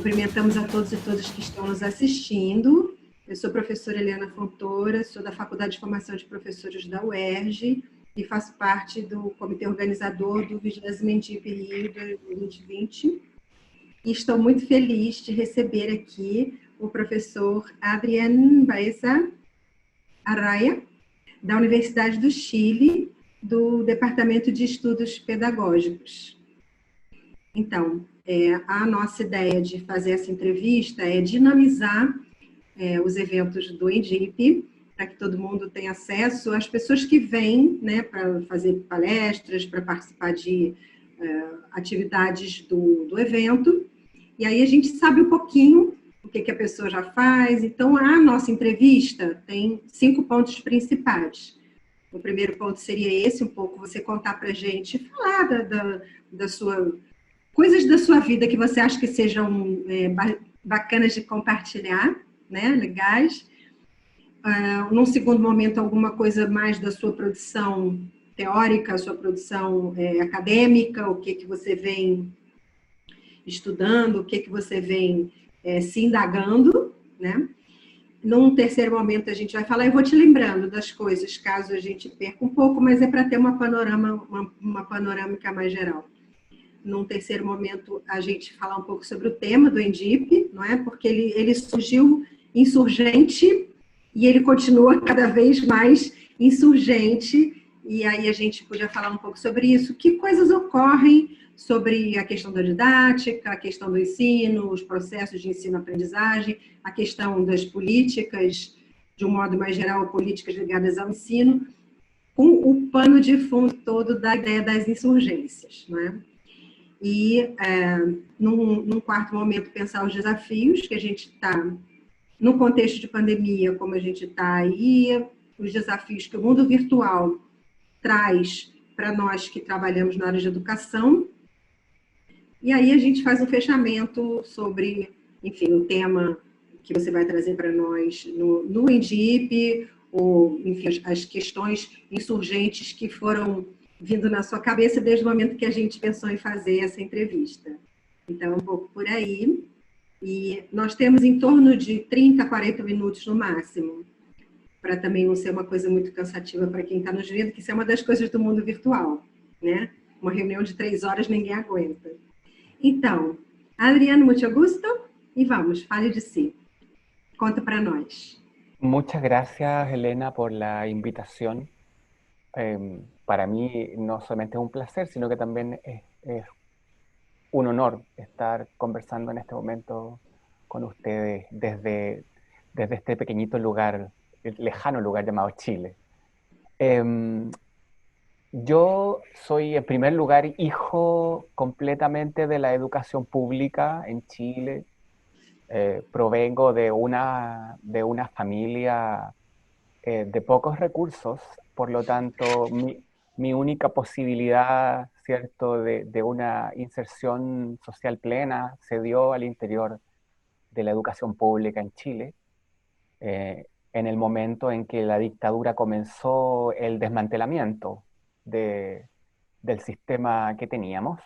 cumprimentamos a todos e todas que estão nos assistindo. Eu sou a professora Helena Fontoura, sou da Faculdade de Formação de Professores da UERJ e faço parte do comitê organizador do 20º ENDIP Rio 2020. E estou muito feliz de receber aqui o professor Adrián Baeza Arraya, da Universidade do Chile, do Departamento de Estudos Pedagógicos. Então, a nossa ideia de fazer essa entrevista é dinamizar os eventos do ENDIP, para que todo mundo tenha acesso às pessoas que vêm, né, para fazer palestras, para participar de atividades do evento. E aí a gente sabe um pouquinho o que a pessoa já faz. Então, a nossa entrevista tem 5 pontos principais. O primeiro ponto seria esse, um pouco você contar para a gente, falar da sua... coisas da sua vida que você acha que sejam bacanas de compartilhar, né, legais. Num segundo momento, alguma coisa mais da sua produção teórica, sua produção acadêmica, o que você vem estudando, o que você vem se indagando, né? Num terceiro momento, a gente vai falar, eu vou te lembrando das coisas, caso a gente perca um pouco, mas é para ter uma panorâmica mais geral. Num terceiro momento, a gente falar um pouco sobre o tema do ENDIP, não é? Porque ele surgiu insurgente e ele continua cada vez mais insurgente, e aí a gente podia falar um pouco sobre isso, que coisas ocorrem sobre a questão da didática, a questão do ensino, os processos de ensino-aprendizagem, a questão das políticas, de um modo mais geral, políticas ligadas ao ensino, com o pano de fundo todo da ideia das insurgências, não é? E, num quarto momento, pensar os desafios que a gente está, no contexto de pandemia, como a gente está aí, os desafios que o mundo virtual traz para nós que trabalhamos na área de educação. E aí a gente faz um fechamento sobre, enfim, o tema que você vai trazer para nós no ENDIP, ou, enfim, as questões insurgentes que foram vindo na sua cabeça desde o momento que a gente pensou em fazer essa entrevista. Então, um pouco por aí. E nós temos em torno de 30 a 40 minutos no máximo, para também não ser uma coisa muito cansativa para quem está nos vendo, que isso é uma das coisas do mundo virtual, né? Uma reunião de 3 horas ninguém aguenta. Então, Adrián, muito gusto, e vamos, fale de si. Conta para nós. Muchas gracias, Helena, por la invitación. Para mí no solamente es un placer, sino que también es un honor estar conversando en este momento con ustedes desde este pequeñito lugar, lejano lugar llamado Chile. Yo soy, en primer lugar, hijo completamente de la educación pública en Chile. Provengo de una familia de pocos recursos, por lo tanto, mi única posibilidad, ¿cierto?, de una inserción social plena se dio al interior de la educación pública en Chile, en el momento en que la dictadura comenzó el desmantelamiento del sistema que teníamos.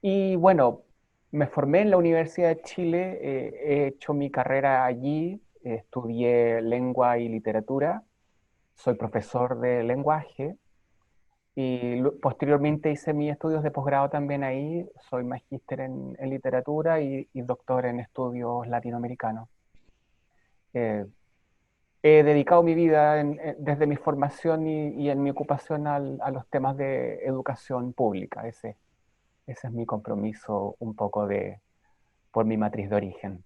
Y bueno, me formé en la Universidad de Chile, he hecho mi carrera allí, estudié lengua y literatura, soy profesor de lenguaje y posteriormente hice mis estudios de posgrado también ahí, soy magíster en literatura y doctor en estudios latinoamericanos. He dedicado mi vida desde mi formación y en mi ocupación a los temas de educación pública. Ese es mi compromiso un poco por mi matriz de origen.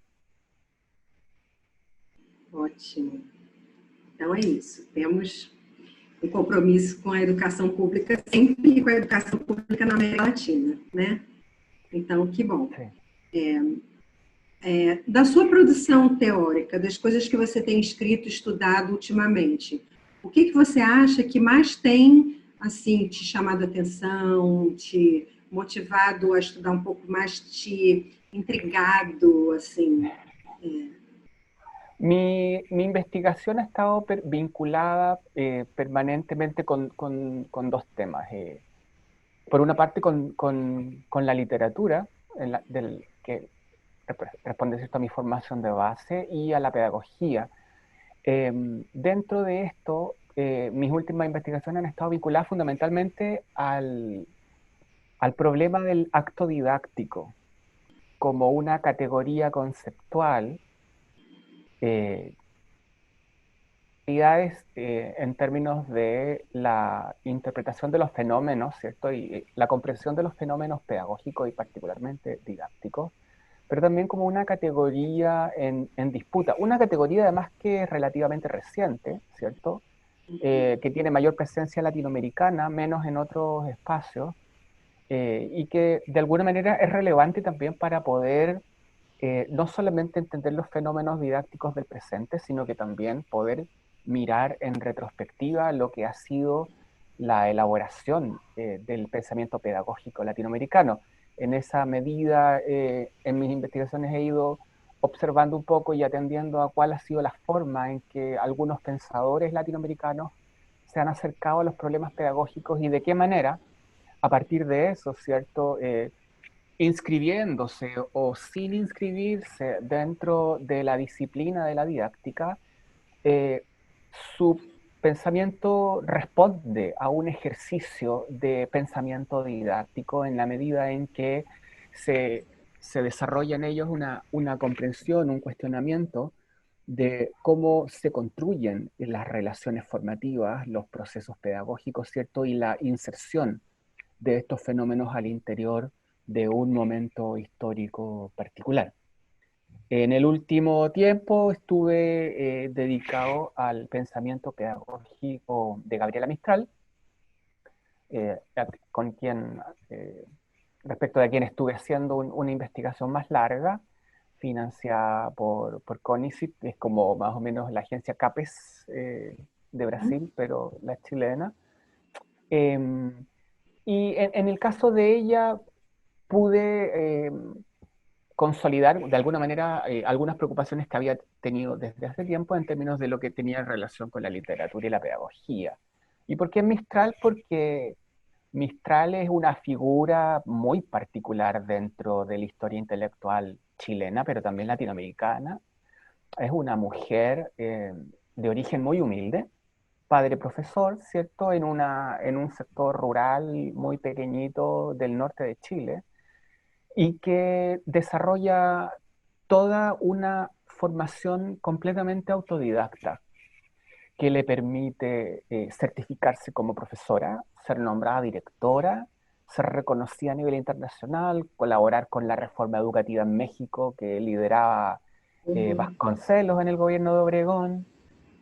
Ótimo. Então é isso. Temos um compromisso com a educação pública sempre e com a educação pública na América Latina, né? Então, que bom. Da sua produção teórica, das coisas que você tem escrito, estudado ultimamente, o que você acha que mais tem, assim, te chamado a atenção, te motivado a estudar um pouco mais, te intrigado, assim? Mi investigación ha estado vinculada permanentemente con dos temas. Por una parte, con la literatura, responde, ¿cierto?, a mi formación de base y a la pedagogía. Dentro de esto, mis últimas investigaciones han estado vinculadas fundamentalmente al problema del acto didáctico como una categoría conceptual, en términos de la interpretación de los fenómenos, ¿cierto? Y la comprensión de los fenómenos pedagógicos y particularmente didácticos, pero también como una categoría en disputa. Una categoría además que es relativamente reciente, ¿cierto? Que tiene mayor presencia latinoamericana, menos en otros espacios, y que de alguna manera es relevante también para poder no solamente entender los fenómenos didácticos del presente, sino que también poder mirar en retrospectiva lo que ha sido la elaboración del pensamiento pedagógico latinoamericano. En esa medida, en mis investigaciones he ido observando un poco y atendiendo a cuál ha sido la forma en que algunos pensadores latinoamericanos se han acercado a los problemas pedagógicos y de qué manera, a partir de eso, ¿cierto? Inscribiéndose o sin inscribirse dentro de la disciplina de la didáctica, eh, su pensamiento responde a un ejercicio de pensamiento didáctico en la medida en que se, se desarrolla en ellos una comprensión, un cuestionamiento de cómo se construyen las relaciones formativas, los procesos pedagógicos, ¿cierto? Y la inserción de estos fenómenos al interior de un momento histórico particular. En el último tiempo estuve dedicado al pensamiento pedagógico de Gabriela Mistral, eh, con quien, eh, respecto de quien estuve haciendo una investigación más larga, financiada por CONICET, que es como más o menos la agencia CAPES de Brasil, pero la chilena. Eh, y en el caso de ella, pude consolidar de alguna manera algunas preocupaciones que había tenido desde hace tiempo en términos de lo que tenía relación con la literatura y la pedagogía. ¿Y por qué Mistral? Porque Mistral es una figura muy particular dentro de la historia intelectual chilena, pero también latinoamericana. Es una mujer de origen muy humilde, padre profesor, ¿cierto? En un sector rural muy pequeñito del norte de Chile, y que desarrolla toda una formación completamente autodidacta que le permite certificarse como profesora, ser nombrada directora, ser reconocida a nivel internacional, colaborar con la reforma educativa en México que lideraba Vasconcelos en el gobierno de Obregón,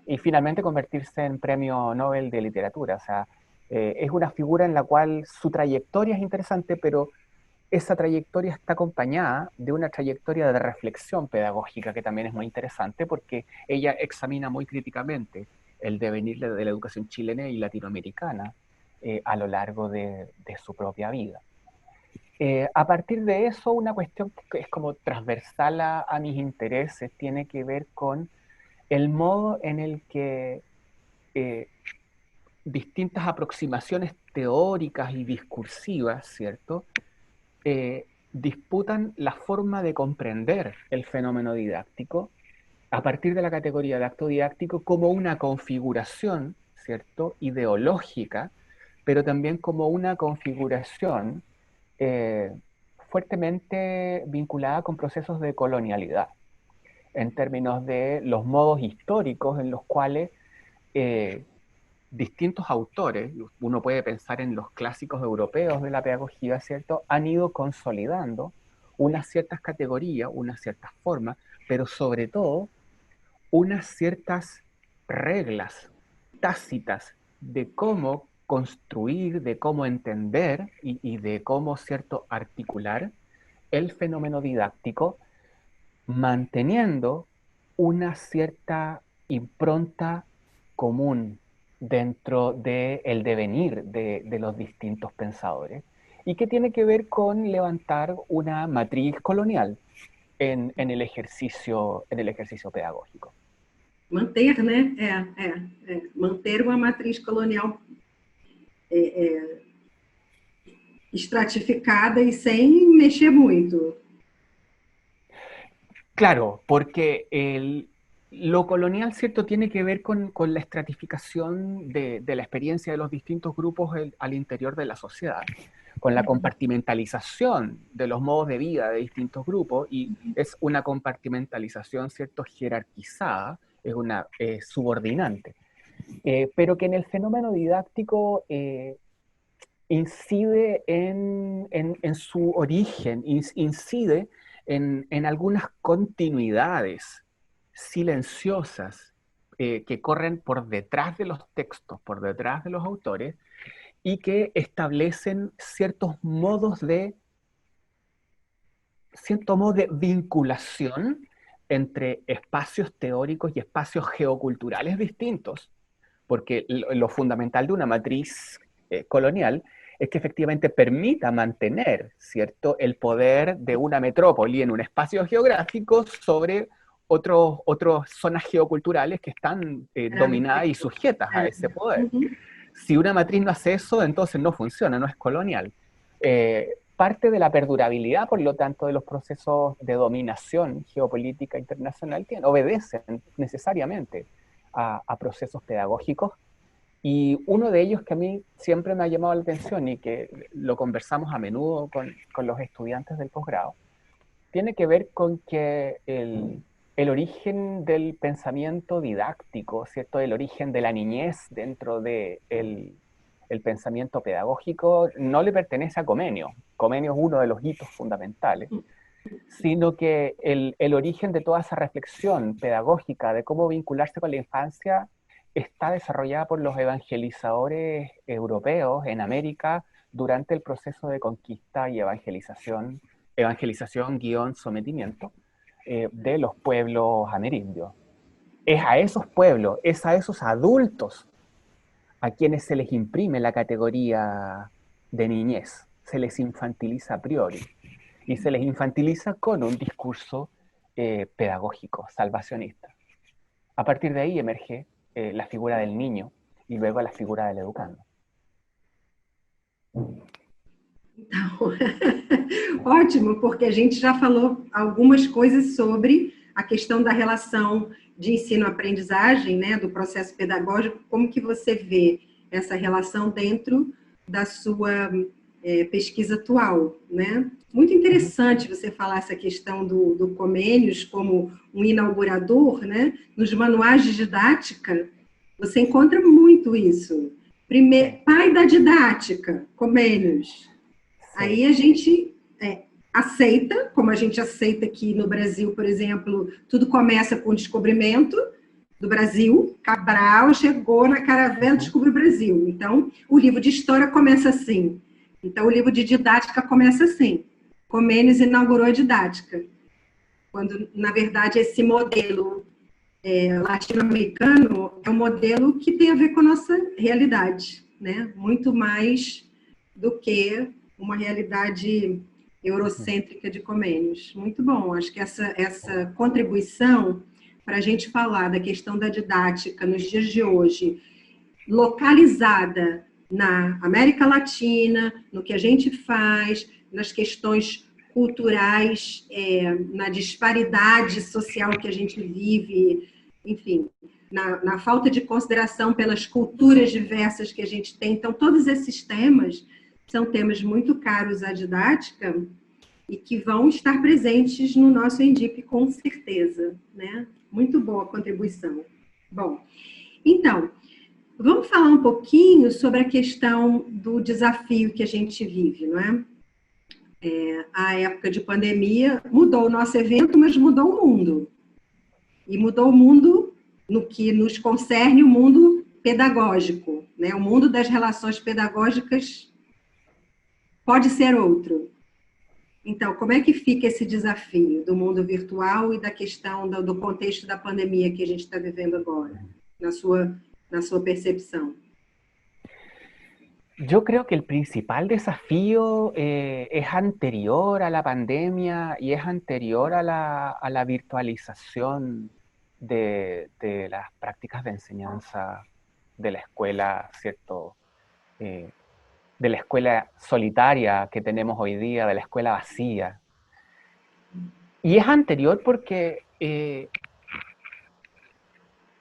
y finalmente convertirse en premio Nobel de literatura. O sea, es una figura en la cual su trayectoria es interesante, pero esa trayectoria está acompañada de una trayectoria de reflexión pedagógica que también es muy interesante porque ella examina muy críticamente el devenir de la educación chilena y latinoamericana a lo largo de su propia vida. A partir de eso, una cuestión que es como transversal a mis intereses tiene que ver con el modo en el que eh, distintas aproximaciones teóricas y discursivas, ¿cierto?, disputan la forma de comprender el fenómeno didáctico a partir de la categoría de acto didáctico como una configuración, ¿cierto?, ideológica, pero también como una configuración eh, fuertemente vinculada con procesos de colonialidad, en términos de los modos históricos en los cuales eh, distintos autores, uno puede pensar en los clásicos europeos de la pedagogía, ¿cierto?, han ido consolidando unas ciertas categorías, unas ciertas formas, pero sobre todo unas ciertas reglas tácitas de cómo construir, de cómo entender y de cómo, ¿cierto?, articular el fenómeno didáctico, manteniendo una cierta impronta común dentro del devenir de los distintos pensadores, y que tiene que ver con levantar una matriz colonial en el ejercicio pedagógico. Manter, né? Manter uma matriz colonial estratificada e sem mexer muito. Claro, porque lo colonial, ¿cierto?, tiene que ver con la estratificación de la experiencia de los distintos grupos al interior de la sociedad, con la compartimentalización de los modos de vida de distintos grupos, y es una compartimentalización, ¿cierto?, jerarquizada, es una subordinante, pero que en el fenómeno didáctico incide en su origen, incide en algunas continuidades silenciosas que corren por detrás de los textos, por detrás de los autores, y que establecen cierto modo de vinculación entre espacios teóricos y espacios geoculturales distintos, porque lo fundamental de una matriz colonial es que efectivamente permita mantener, ¿cierto?, el poder de una metrópoli en un espacio geográfico sobre otras zonas geoculturales que están dominadas y sujetas a ese poder. Si una matriz no hace eso, entonces no funciona, no es colonial. Parte de la perdurabilidad, por lo tanto, de los procesos de dominación geopolítica internacional obedecen necesariamente a procesos pedagógicos, y uno de ellos que a mí siempre me ha llamado la atención y que lo conversamos a menudo con los estudiantes del posgrado, tiene que ver con que el origen del pensamiento didáctico, ¿cierto?, el origen de la niñez dentro del el pensamiento pedagógico no le pertenece a Comenio. Comenio es uno de los hitos fundamentales, sino que el origen de toda esa reflexión pedagógica de cómo vincularse con la infancia está desarrollada por los evangelizadores europeos en América durante el proceso de conquista y evangelización guión sometimiento de los pueblos amerindios. Es a esos pueblos, es a esos adultos a quienes se les imprime la categoría de niñez, se les infantiliza a priori, y se les infantiliza con un discurso pedagógico, salvacionista. A partir de ahí emerge la figura del niño y luego la figura del educando. Então, ótimo, porque a gente já falou algumas coisas sobre a questão da relação de ensino-aprendizagem, né, do processo pedagógico, como que você vê essa relação dentro da sua pesquisa atual, né? Muito interessante você falar essa questão do Comênios como um inaugurador, né? Nos manuais de didática, você encontra muito isso. Primeiro, pai da didática, Comênios. Aí a gente aceita, como a gente aceita aqui no Brasil, por exemplo, tudo começa com o descobrimento do Brasil. Cabral chegou na caravela, descobriu o Brasil. Então, o livro de história começa assim. Então, o livro de didática começa assim. Comênios inaugurou a didática. Quando, na verdade, esse modelo latino-americano é um modelo que tem a ver com a nossa realidade, né? Muito mais do que uma realidade eurocêntrica de Comênios. Muito bom, acho que essa contribuição para a gente falar da questão da didática nos dias de hoje, localizada na América Latina, no que a gente faz, nas questões culturais, na disparidade social que a gente vive, enfim, na falta de consideração pelas culturas diversas que a gente tem. Então, todos esses temas são temas muito caros à didática e que vão estar presentes no nosso ENDIP, com certeza, né? Muito boa contribuição. Bom, então, vamos falar um pouquinho sobre a questão do desafio que a gente vive, não é? A época de pandemia mudou o nosso evento, mas mudou o mundo. E mudou o mundo no que nos concerne, o mundo pedagógico, né? O mundo das relações pedagógicas pode ser outro. Então, como é que fica esse desafio do mundo virtual e da questão do contexto da pandemia que a gente está vivendo agora, na sua percepção? Yo creo que el principal desafío es anterior a la pandemia y es anterior a la virtualización de las prácticas de enseñanza de la escuela, ¿cierto? De la escuela solitaria que tenemos hoy día, de la escuela vacía. Y es anterior porque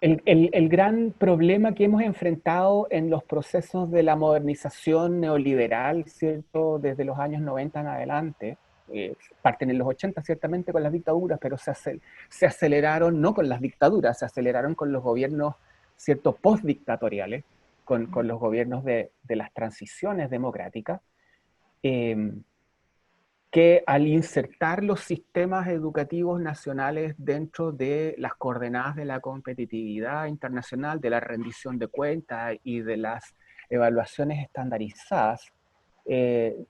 el gran problema que hemos enfrentado en los procesos de la modernización neoliberal, ¿cierto? Desde los años 90 en adelante, parten en los 80 ciertamente con las dictaduras, pero se aceleraron no con las dictaduras, se aceleraron con los gobiernos, ¿cierto? Postdictatoriales, con los gobiernos de las transiciones democráticas, eh, que al insertar los sistemas educativos nacionales dentro de las coordenadas de la competitividad internacional, de la rendición de cuentas y de las evaluaciones estandarizadas,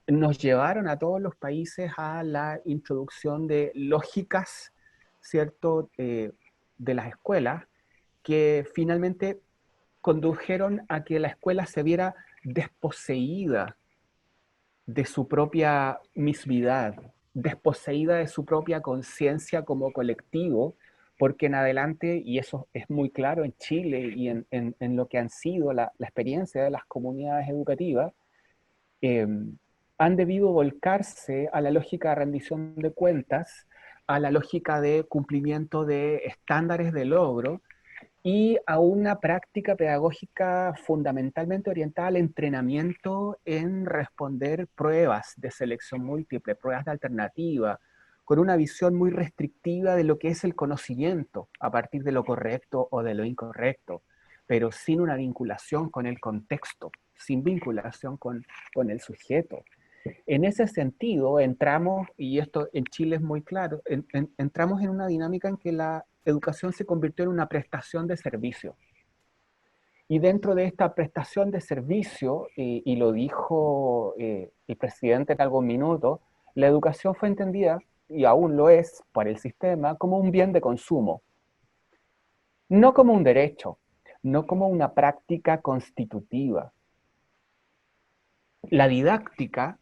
nos llevaron a todos los países a la introducción de lógicas, ¿cierto?, de las escuelas, que finalmente condujeron a que la escuela se viera desposeída de su propia mismidad, desposeída de su propia conciencia como colectivo, porque en adelante, y eso es muy claro en Chile y en lo que han sido la experiencia de las comunidades educativas, eh, han debido volcarse a la lógica de rendición de cuentas, a la lógica de cumplimiento de estándares de logro, y a una práctica pedagógica fundamentalmente orientada al entrenamiento en responder pruebas de selección múltiple, pruebas de alternativa, con una visión muy restrictiva de lo que es el conocimiento a partir de lo correcto o de lo incorrecto, pero sin una vinculación con el contexto, sin vinculación con el sujeto. En ese sentido, entramos, y esto en Chile es muy claro, entramos en una dinámica en que la educación se convirtió en una prestación de servicio. Y dentro de esta prestación de servicio, y lo dijo el presidente en algún minuto, la educación fue entendida, y aún lo es por el sistema, como un bien de consumo, no como un derecho, no como una práctica constitutiva. La didáctica,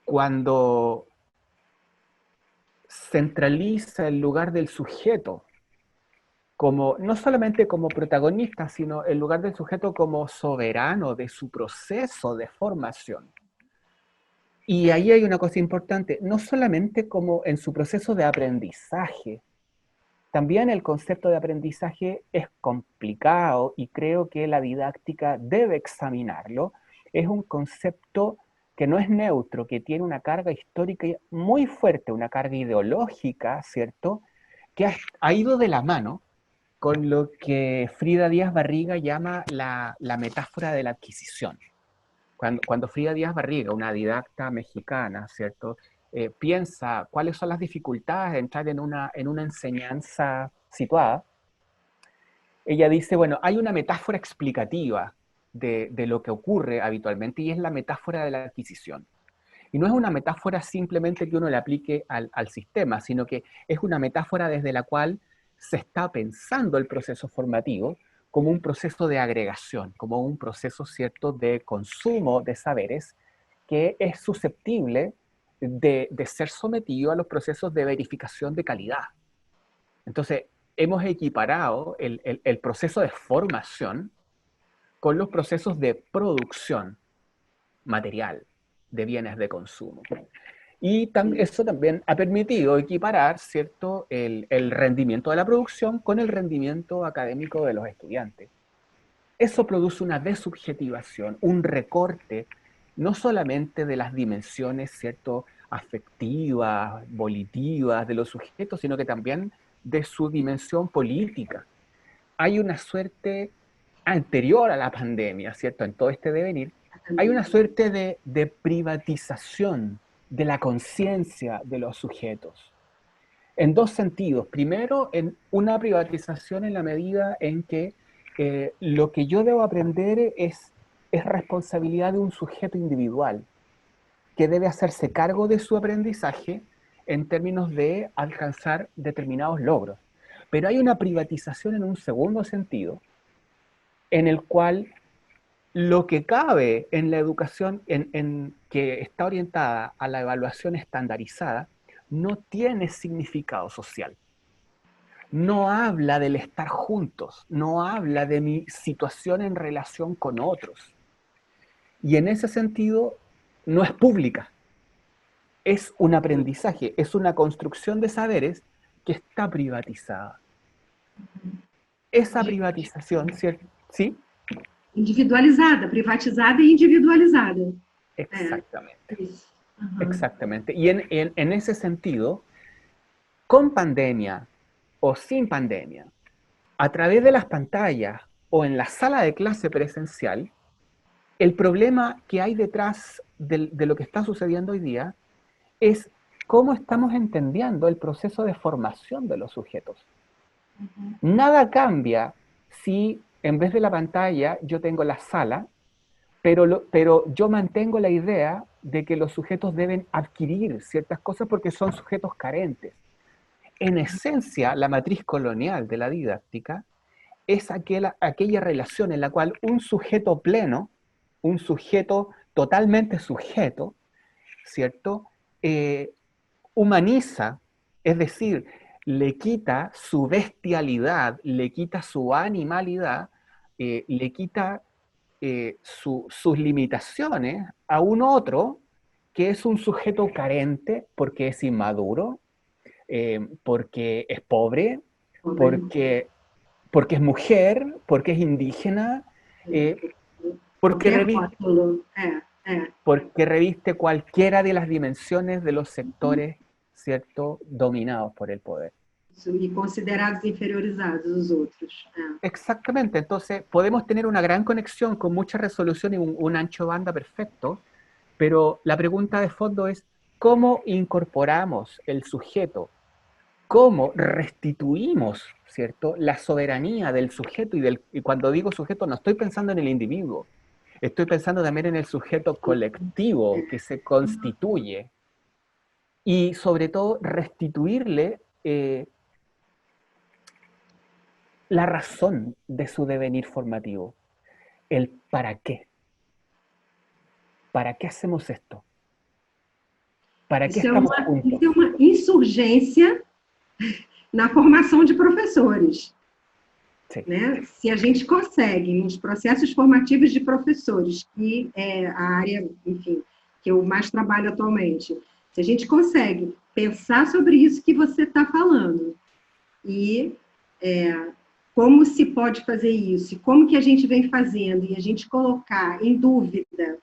cuando centraliza el lugar del sujeto, como, no solamente como protagonista, sino el lugar del sujeto como soberano de su proceso de formación. Y ahí hay una cosa importante, no solamente como en su proceso de aprendizaje, también el concepto de aprendizaje es complicado y creo que la didáctica debe examinarlo. Es un concepto que no es neutro, que tiene una carga histórica muy fuerte, una carga ideológica, ¿cierto? Que ha ido de la mano con lo que Frida Díaz Barriga llama la metáfora de la adquisición. Cuando Frida Díaz Barriga, una didacta mexicana, ¿cierto? Piensa cuáles son las dificultades de entrar en una enseñanza situada, ella dice, bueno, hay una metáfora explicativa de lo que ocurre habitualmente y es la metáfora de la adquisición. Y no es una metáfora simplemente que uno le aplique al sistema, sino que es una metáfora desde la cual se está pensando el proceso formativo como un proceso de agregación, como un proceso cierto de consumo de saberes que es susceptible de ser sometido a los procesos de verificación de calidad. Entonces, hemos equiparado el proceso de formación con los procesos de producción material de bienes de consumo. Y eso también ha permitido equiparar, ¿cierto?, el rendimiento de la producción con el rendimiento académico de los estudiantes. Eso produce una desubjetivación, un recorte, no solamente de las dimensiones, ¿cierto?, afectivas, volitivas de los sujetos, sino que también de su dimensión política. Hay una suerte anterior a la pandemia, ¿cierto?, en todo este devenir, hay una suerte de privatización de la conciencia de los sujetos. En dos sentidos. Primero, en una privatización en la medida en que lo que yo debo aprender es responsabilidad de un sujeto individual que debe hacerse cargo de su aprendizaje en términos de alcanzar determinados logros. Pero hay una privatización en un segundo sentido, en el cual lo que cabe en la educación que está orientada a la evaluación estandarizada no tiene significado social. No habla del estar juntos, no habla de mi situación en relación con otros. Y en ese sentido, no es pública. es un aprendizaje, es una construcción de saberes que está privatizada. Esa privatización, ¿cierto? ¿Sí? Individualizada, privatizada e individualizada. Exactamente, Isso. Uhum. exactamente. Y en ese sentido, con pandemia o sin pandemia, a través de las pantallas o en la sala de clase presencial, el problema que hay detrás de lo que está sucediendo hoy día es cómo estamos entendiendo el proceso de formación de los sujetos. Nada cambia si en vez de la pantalla yo tengo la sala, pero yo mantengo la idea de que los sujetos deben adquirir ciertas cosas porque son sujetos carentes. En esencia, la matriz colonial de la didáctica es aquella relación en la cual un sujeto pleno, un sujeto totalmente sujeto, ¿cierto? Humaniza, es decir, le quita su bestialidad, le quita su animalidad, le quita sus limitaciones a un otro que es un sujeto carente porque es inmaduro, porque es pobre, porque, porque es mujer, porque es indígena, porque Qualquer reviste, rótulo. porque reviste cualquiera de las dimensiones de los sectores, ¿cierto?, dominados por el poder. Isso, e considerados inferiorizados os outros. Exactamente, entonces podemos tener una gran conexión con mucha resolución y un ancho de banda perfecto, pero la pregunta de fondo es cómo incorporamos el sujeto, cómo restituimos, ¿cierto?, la soberanía del sujeto, y cuando digo sujeto no estoy pensando en el individuo, estoy pensando también en el sujeto colectivo que se constituye, y sobre todo restituirle la razón de su devenir formativo, el para qué. ¿Para qué hacemos esto? ¿Para qué estamos juntos? Isso é uma insurgência na formação de professores. Sí. Né? Se a gente consegue, nos processos formativos de professores, que é a área, enfim, que eu mais trabalho atualmente, se a gente consegue pensar sobre isso que você está falando e como se pode fazer isso, e como que a gente vem fazendo, e a gente colocar em dúvida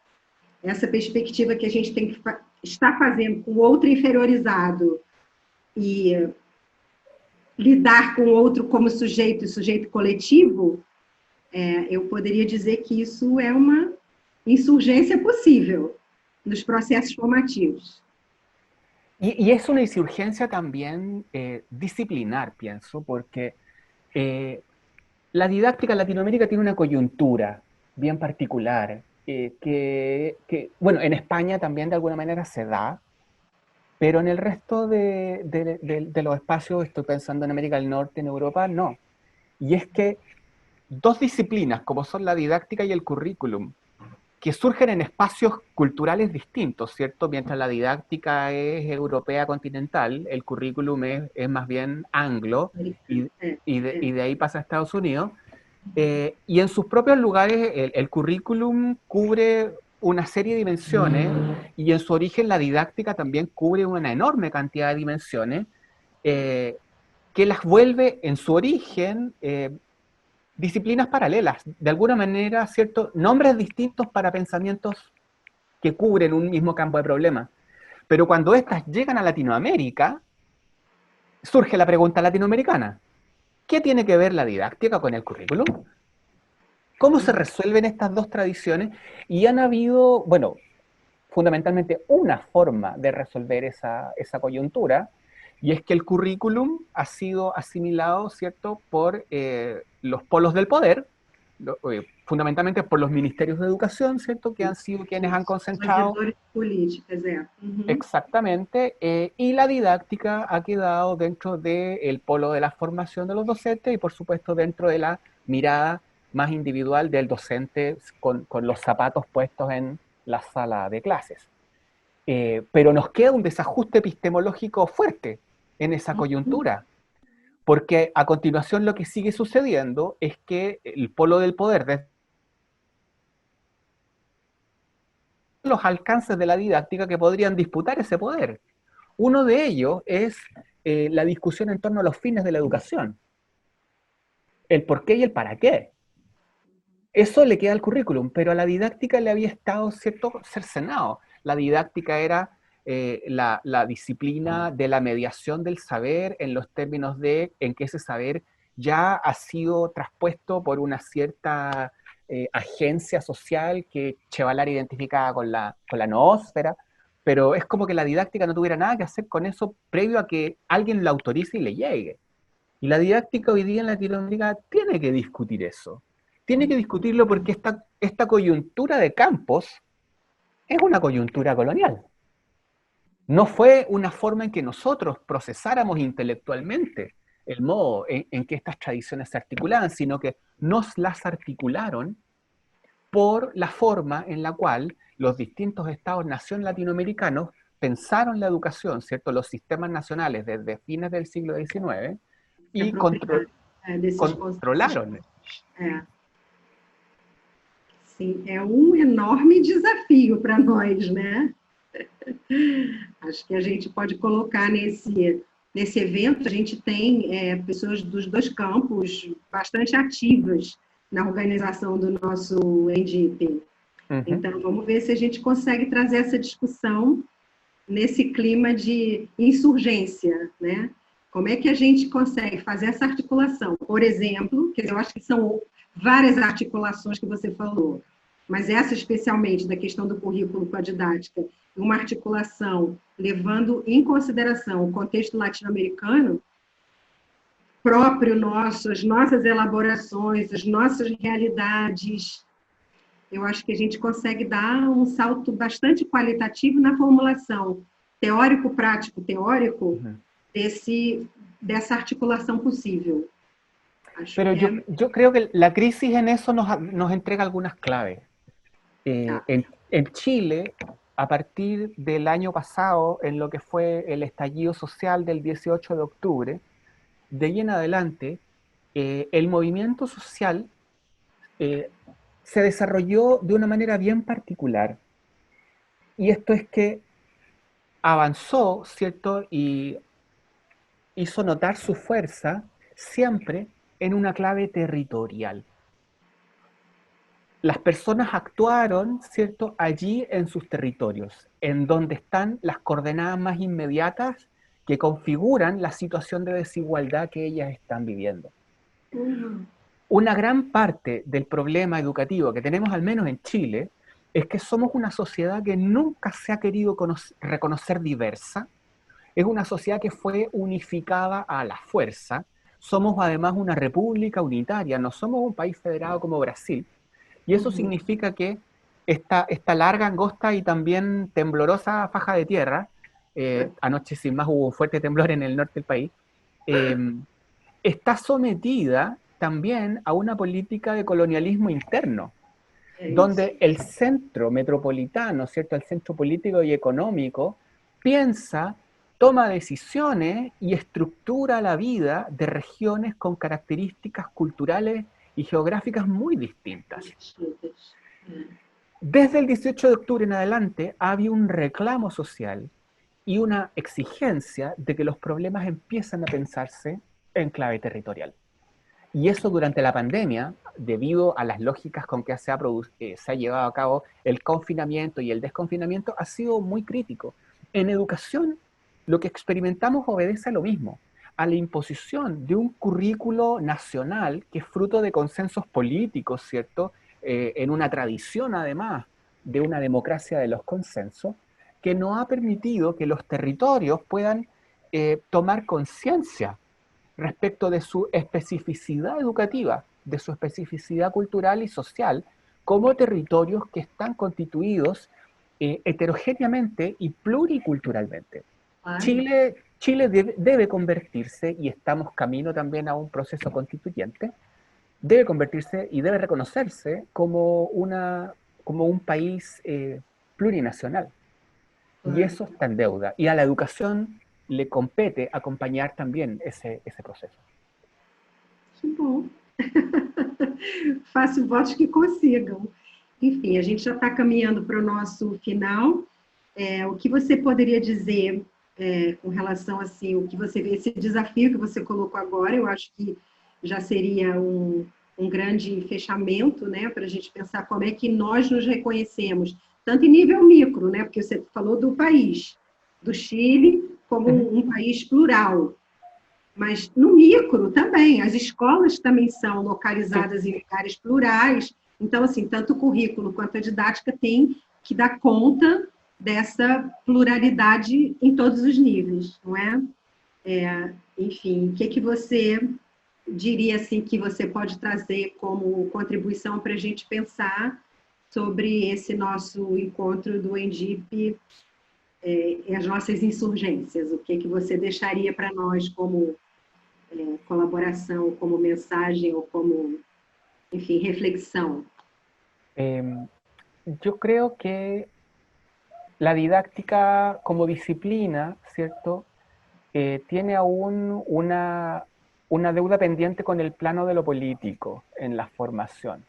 essa perspectiva que a gente tem que estar fazendo com o outro inferiorizado e lidar com o outro como sujeito e sujeito coletivo, eu poderia dizer que isso é uma insurgência possível nos processos formativos. Y es una insurgencia también disciplinar, pienso, porque la didáctica en Latinoamérica tiene una coyuntura bien particular, bueno, en España también de alguna manera se da, pero en el resto de los espacios, estoy pensando en América del Norte, en Europa, no. Y es que dos disciplinas, como son la didáctica y el currículum, que surgen en espacios culturales distintos, ¿cierto? Mientras la didáctica es europea continental, el currículum es más bien anglo, y de ahí pasa a Estados Unidos. Y en sus propios lugares el currículum cubre una serie de dimensiones, y en su origen la didáctica también cubre una enorme cantidad de dimensiones, que las vuelve en su origen disciplinas paralelas, de alguna manera, ¿cierto? Nombres distintos para pensamientos que cubren un mismo campo de problemas. Pero cuando estas llegan a Latinoamérica, surge la pregunta latinoamericana. ¿Qué tiene que ver la didáctica con el currículum? ¿Cómo se resuelven estas dos tradiciones? Y han habido, bueno, fundamentalmente una forma de resolver esa coyuntura, y es que el currículum ha sido asimilado, ¿cierto?, por los polos del poder, fundamentalmente por los ministerios de educación, ¿cierto?, que han sido quienes han concentrado. Políticas, Exactamente, y la didáctica ha quedado dentro del polo de la formación de los docentes y, por supuesto, dentro de la mirada más individual del docente con los zapatos puestos en la sala de clases. Pero nos queda un desajuste epistemológico fuerte en esa coyuntura, porque a continuación lo que sigue sucediendo es que el polo del poder los alcances de la didáctica que podrían disputar ese poder. Uno de ellos es la discusión en torno a los fines de la educación, el por qué y el para qué. Eso le queda al currículum, pero a la didáctica le había estado, ¿cierto?, cercenado. La didáctica era la disciplina de la mediación del saber en los términos de en que ese saber ya ha sido traspuesto por una cierta agencia social que Chevalar identificaba con la noósfera, pero es como que la didáctica no tuviera nada que hacer con eso previo a que alguien la autorice y le llegue. Y la didáctica hoy día en Latinoamérica tiene que discutir eso. Tiene que discutirlo porque esta coyuntura de campos es una coyuntura colonial. No fue una forma en que nosotros procesáramos intelectualmente el modo en que estas tradiciones se articulaban, sino que nos las articularon por la forma en la cual los distintos estados-nación latinoamericanos pensaron la educación, ¿cierto? Los sistemas nacionales desde fines del siglo XIX y controlaron. Sim, é um enorme desafio para nós, né? Acho que a gente pode colocar nesse evento, a gente tem pessoas dos dois campos bastante ativas na organização do nosso ENDIP. Então, vamos ver se a gente consegue trazer essa discussão nesse clima de insurgência, né? Como é que a gente consegue fazer essa articulação? Por exemplo, quer dizer, eu acho que são várias articulações que você falou, mas essa especialmente da questão do currículo com a didática, uma articulação levando em consideração o contexto latino-americano próprio nosso, as nossas elaborações, as nossas realidades. Eu acho que a gente consegue dar um salto bastante qualitativo na formulação teórico-prático-teórico dessa articulación posible. Pero yo creo que la crisis en eso nos entrega algunas claves. En Chile, a partir del año pasado, en lo que fue el estallido social del 18 de octubre, de ahí en adelante, el movimiento social se desarrolló de una manera bien particular. Y esto es que avanzó, ¿cierto? Y hizo notar su fuerza siempre en una clave territorial. Las personas actuaron, ¿cierto?, allí en sus territorios, en donde están las coordenadas más inmediatas que configuran la situación de desigualdad que ellas están viviendo. Una gran parte del problema educativo que tenemos, al menos en Chile, es que somos una sociedad que nunca se ha querido reconocer diversa. Es una sociedad que fue unificada a la fuerza. Somos además una república unitaria, no somos un país federado como Brasil. Y eso significa que esta larga, angosta y también temblorosa faja de tierra, anoche sin más hubo un fuerte temblor en el norte del país, está sometida también a una política de colonialismo interno, donde el centro metropolitano, ¿cierto?, el centro político y económico, piensa, toma decisiones y estructura la vida de regiones con características culturales y geográficas muy distintas. Desde el 18 de octubre en adelante había un reclamo social y una exigencia de que los problemas empiezan a pensarse en clave territorial. Y eso durante la pandemia, debido a las lógicas con que se ha llevado a cabo el confinamiento y el desconfinamiento, ha sido muy crítico. En educación, lo que experimentamos obedece a lo mismo, a la imposición de un currículo nacional que es fruto de consensos políticos, ¿cierto?, en una tradición además de una democracia de los consensos, que no ha permitido que los territorios puedan tomar conciencia respecto de su especificidad educativa, de su especificidad cultural y social, como territorios que están constituidos heterogéneamente y pluriculturalmente. Chile debe convertirse, y estamos camino también a un proceso constituyente, debe convertirse y debe reconocerse como un país plurinacional. Y eso está en deuda. Y a la educación le compete acompañar también ese proceso. Que bom. Faço votos que consigam. Enfim, a gente já está caminhando para o nosso final. O que você poderia dizer com relação assim, o que você vê, esse desafio que você colocou agora, eu acho que já seria um grande fechamento, né, para a gente pensar como é que nós nos reconhecemos, tanto em nível micro, né, porque você falou do país, do Chile, como um país plural, mas no micro também, as escolas também são localizadas em lugares plurais, então, assim, tanto o currículo quanto a didática tem que dar conta dessa pluralidade em todos os níveis, não é? Enfim, o que você diria assim que você pode trazer como contribuição para a gente pensar sobre esse nosso encontro do ENDIP e as nossas insurgências? O que você deixaria para nós como colaboração, como mensagem ou como, enfim, reflexión? Yo creo que la didáctica como disciplina, ¿cierto? Tiene aún una deuda pendiente con el plano de lo político en la formación.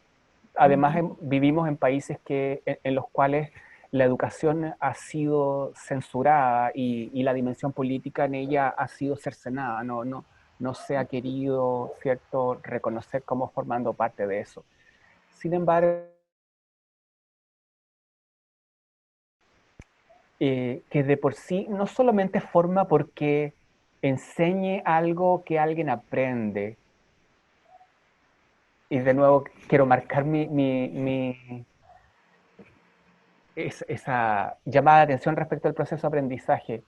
Además, vivimos en países en los cuales la educación ha sido censurada y la dimensión política en ella ha sido cercenada, no se ha querido, ¿cierto?, reconocer como formando parte de eso. Sin embargo, que de por sí no solamente forma porque enseñe algo que alguien aprende, y de nuevo quiero marcar esa llamada de atención respecto al proceso de aprendizaje.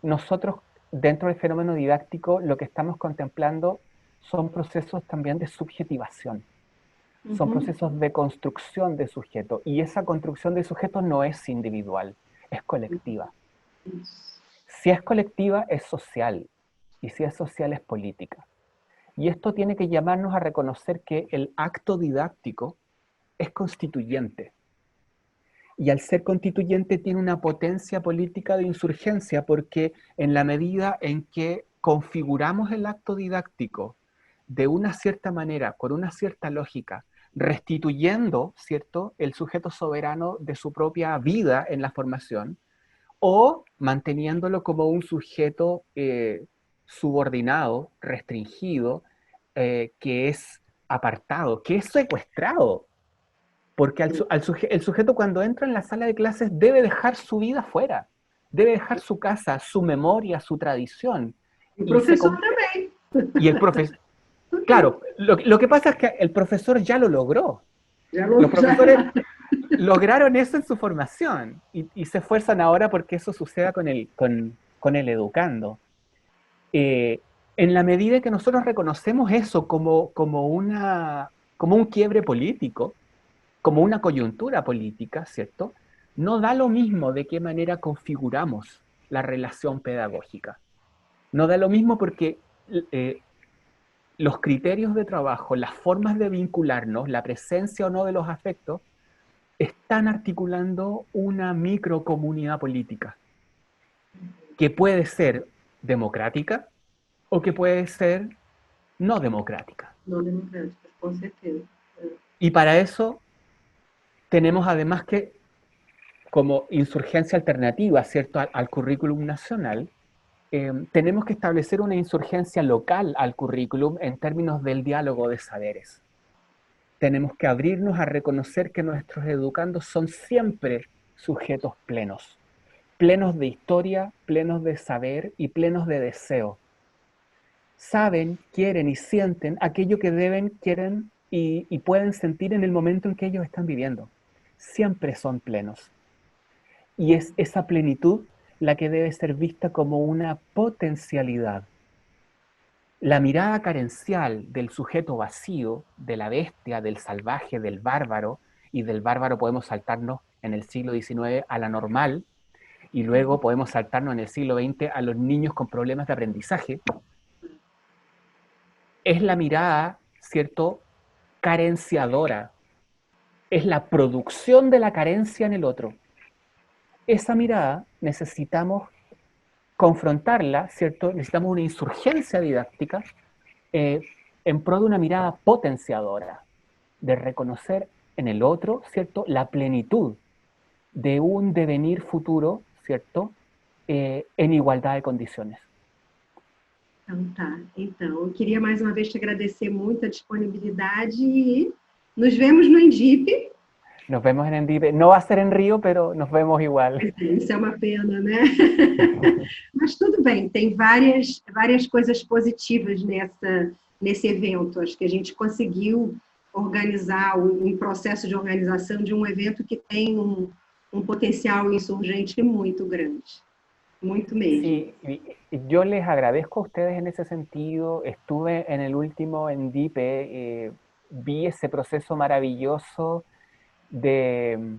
Nosotros, dentro del fenómeno didáctico, lo que estamos contemplando son procesos también de subjetivación. Son procesos de construcción de sujeto, y esa construcción de sujeto no es individual, es colectiva. Si es colectiva, es social, y si es social, es política. Y esto tiene que llamarnos a reconocer que el acto didáctico es constituyente. Y al ser constituyente tiene una potencia política de insurgencia, porque en la medida en que configuramos el acto didáctico de una cierta manera, con una cierta lógica, restituyendo, ¿cierto?, el sujeto soberano de su propia vida en la formación, o manteniéndolo como un sujeto subordinado, restringido, que es apartado, que es secuestrado. Porque el sujeto cuando entra en la sala de clases debe dejar su vida fuera, debe dejar su casa, su memoria, su tradición. El profesor también. Y el profesor, claro, lo que pasa es que el profesor ya lo logró. Los profesores lograron eso en su formación y se esfuerzan ahora porque eso suceda con el educando. En la medida que nosotros reconocemos eso como un quiebre político, como una coyuntura política, ¿cierto? No da lo mismo de qué manera configuramos la relación pedagógica. No da lo mismo porque los criterios de trabajo, las formas de vincularnos, la presencia o no de los afectos, están articulando una microcomunidad política que puede ser democrática o que puede ser no democrática. No democrática, con certeza. Y para eso tenemos además que, como insurgencia alternativa, ¿cierto?, al currículum nacional, tenemos que establecer una insurgencia local al currículum en términos del diálogo de saberes. Tenemos que abrirnos a reconocer que nuestros educandos son siempre sujetos plenos, plenos de historia, plenos de saber y plenos de deseo. Saben, quieren y sienten aquello que deben, quieren y pueden sentir en el momento en que ellos están viviendo. Siempre son plenos. Y es esa plenitud la que debe ser vista como una potencialidad. La mirada carencial del sujeto vacío, de la bestia, del salvaje, del bárbaro, y del bárbaro podemos saltarnos en el siglo XIX a la normal, y luego podemos saltarnos en el siglo XX a los niños con problemas de aprendizaje, es la mirada, ¿cierto?, carenciadora, es la producción de la carencia en el otro. Esa mirada necesitamos confrontarla, ¿cierto? Necesitamos una insurgencia didáctica en pro de una mirada potenciadora, de reconocer en el otro, ¿cierto?, la plenitud de un devenir futuro, ¿cierto?, en igualdad de condiciones. Então tá. Então, eu queria mais uma vez te agradecer muito a disponibilidade e nos vemos no Endip. Nos vemos en Endive. No va a ser en Río, pero nos vemos igual. Isso é uma pena, né? Mas tudo bem, tem várias coisas positivas nesse evento. Acho que a gente conseguiu organizar um processo de organização de um evento que tem um potencial insurgente muito grande. Muito mesmo. Sí, yo les agradezco a ustedes en ese sentido. Estuve en el último Endipe, vi ese proceso maravilloso del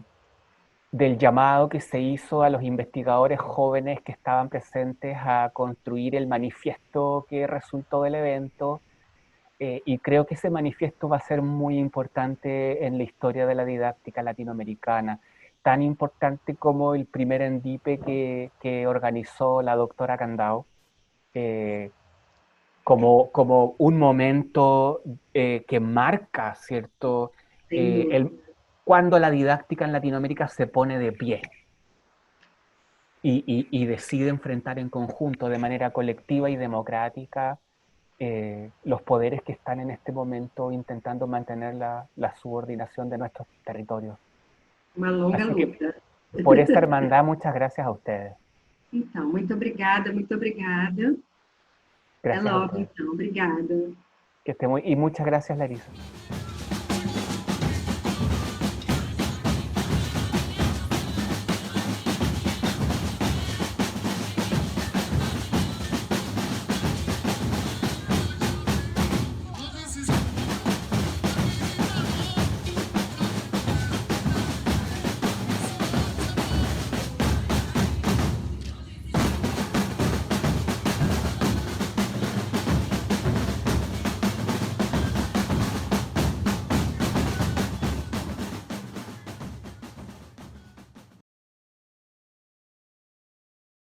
llamado que se hizo a los investigadores jóvenes que estaban presentes a construir el manifiesto que resultó del evento. Y creo que ese manifiesto va a ser muy importante en la historia de la didáctica latinoamericana, tan importante como el primer Endipe que organizó la doctora Candao, como un momento que marca, ¿cierto?, cuando la didáctica en Latinoamérica se pone de pie y decide enfrentar en conjunto, de manera colectiva y democrática, los poderes que están en este momento intentando mantener la subordinación de nuestros territorios. Uma longa Así que, luta. por esta hermandad, muchas gracias a ustedes. Então, muito obrigada, muito obrigada. Até Gracias a logo, ustedes. então. Obrigada. Que esté y muchas gracias, Larisa.